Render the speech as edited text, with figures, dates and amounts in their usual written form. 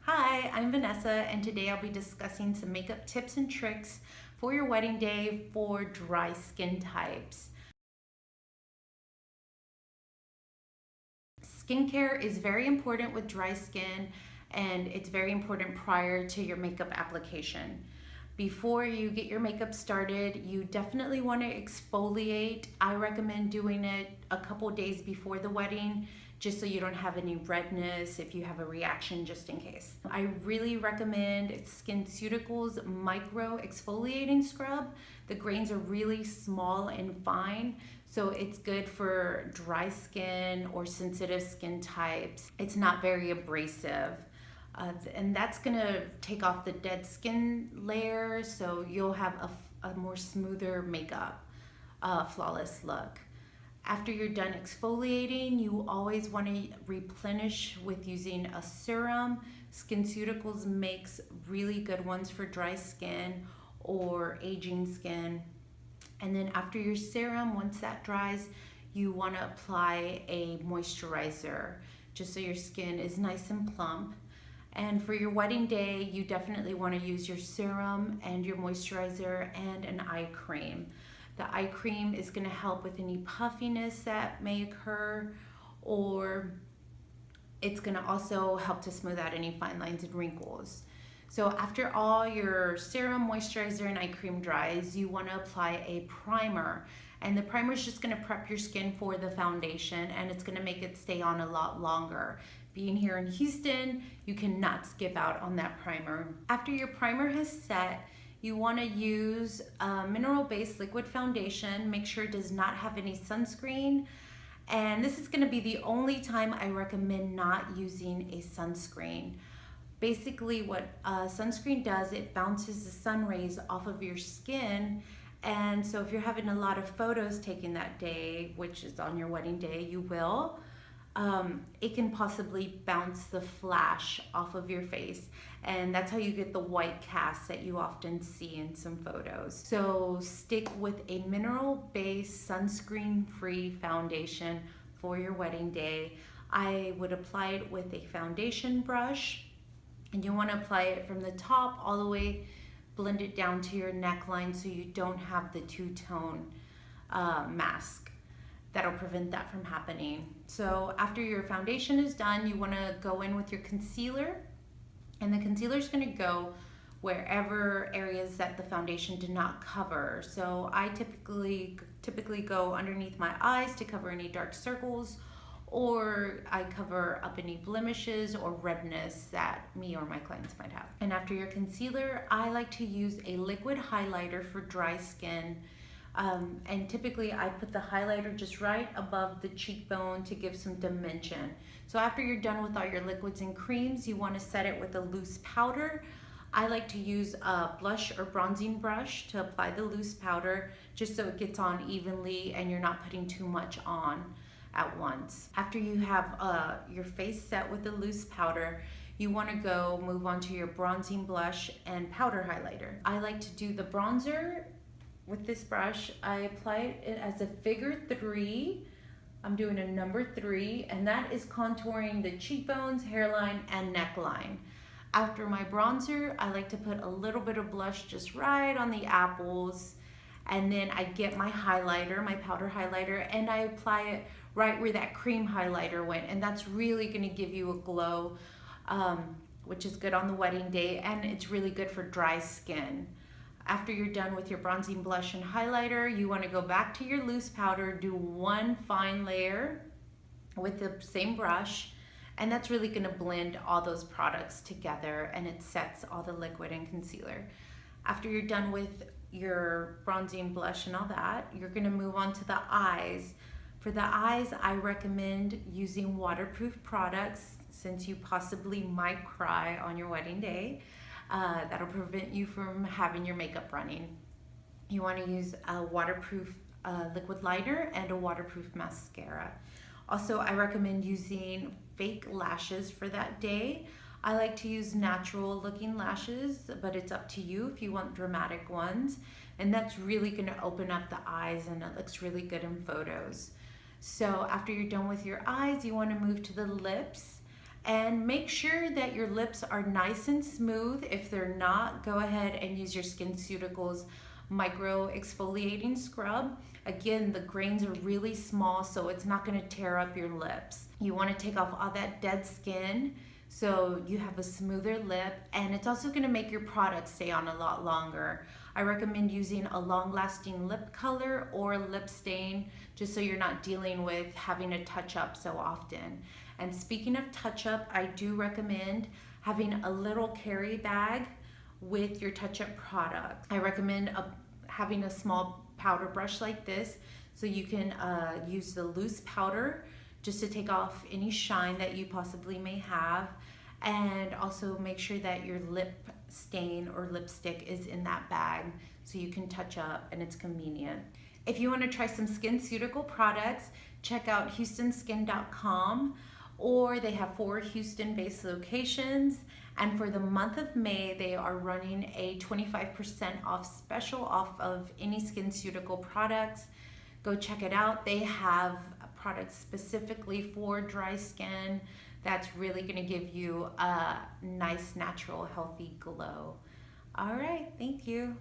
Hi, I'm Vanessa, and today I'll be discussing some makeup tips and tricks for your wedding day for dry skin types. Skincare is very important with dry skin, and it's very important prior to your makeup application. Before you get your makeup started, you definitely want to exfoliate. I recommend doing it a couple days before the wedding just so you don't have any redness if you have a reaction, just in case. I really recommend SkinCeuticals Micro Exfoliating Scrub. The grains are really small and fine, so it's good for dry skin or sensitive skin types. It's not very abrasive. And that's gonna take off the dead skin layer, so you'll have a more smoother makeup, flawless look. After you're done exfoliating, you always want to replenish with using a serum. SkinCeuticals makes really good ones for dry skin or aging skin. And then after your serum, once that dries, you want to apply a moisturizer just so your skin is nice and plump. And for your wedding day, you definitely want to use your serum and your moisturizer and an eye cream. The eye cream is going to help with any puffiness that may occur, or it's going to also help to smooth out any fine lines and wrinkles. So after all your serum, moisturizer, and eye cream dries, you want to apply a primer. And the primer is just going to prep your skin for the foundation, and it's going to make it stay on a lot longer. Being here in Houston, you cannot skip out on that primer. After your primer has set, you want to use a mineral-based liquid foundation. Make sure it does not have any sunscreen. And this is going to be the only time I recommend not using a sunscreen. Basically, what sunscreen does, it bounces the sun rays off of your skin. And so if you're having a lot of photos taken that day, which is on your wedding day, you will, it can possibly bounce the flash off of your face, and that's how you get the white cast that you often see in some photos. So stick with a mineral-based sunscreen-free foundation for your wedding day. I would apply it with a foundation brush, and you want to apply it from the top all the way, blend it down to your neckline so you don't have the two-tone mask. That'll prevent that from happening. So after your foundation is done, you want to go in with your concealer, and the concealer is going to go wherever areas that the foundation did not cover. So I typically go underneath my eyes to cover any dark circles, or I cover up any blemishes or redness that me or my clients might have. And after your concealer, I like to use a liquid highlighter for dry skin. And typically I put the highlighter just right above the cheekbone to give some dimension. So after you're done with all your liquids and creams, you want to set it with a loose powder. I like to use a blush or bronzing brush to apply the loose powder just so it gets on evenly and you're not putting too much on at once. After you have your face set with the loose powder, you want to move on to your bronzing blush and powder highlighter. I like to do the bronzer with this brush. I apply it as a figure 3. I'm doing a number 3, and that is contouring the cheekbones, hairline, and neckline. After my bronzer, I like to put a little bit of blush just right on the apples, and then I get my highlighter, my powder highlighter, and I apply it right where that cream highlighter went, and that's really going to give you a glow, which is good on the wedding day, and it's really good for dry skin. After you're done with your bronzing blush and highlighter, you want to go back to your loose powder, do one fine layer with the same brush, and that's really going to blend all those products together, and it sets all the liquid and concealer. After you're done with your bronzing blush and all that, you're going to move on to the eyes. For the eyes, I recommend using waterproof products since you possibly might cry on your wedding day. That'll prevent you from having your makeup running. You want to use a waterproof liquid liner and a waterproof mascara. Also, I recommend using fake lashes for that day. I like to use natural looking lashes, but it's up to you if you want dramatic ones. And that's really going to open up the eyes, and it looks really good in photos. So after you're done with your eyes, you want to move to the lips. And make sure that your lips are nice and smooth. If they're not, go ahead and use your SkinCeuticals micro exfoliating scrub. Again, the grains are really small, so it's not going to tear up your lips. You want to take off all that dead skin so you have a smoother lip, and it's also going to make your product stay on a lot longer. I recommend using a long-lasting lip color or lip stain, just so you're not dealing with having to touch up so often. And speaking of touch up, I do recommend having a little carry bag with your touch-up product. I recommend having a small powder brush like this, so you can use the loose powder just to take off any shine that you possibly may have, and also make sure that your lip stain or lipstick is in that bag so you can touch up and it's convenient. If you want to try some SkinCeutical products, check out houstonskin.com, or they have 4 Houston-based locations. And for the month of May, they are running a 25% off special off of any SkinCeutical products. Go check it out. They have products specifically for dry skin that's really going to give you a nice, natural, healthy glow. All right, thank you.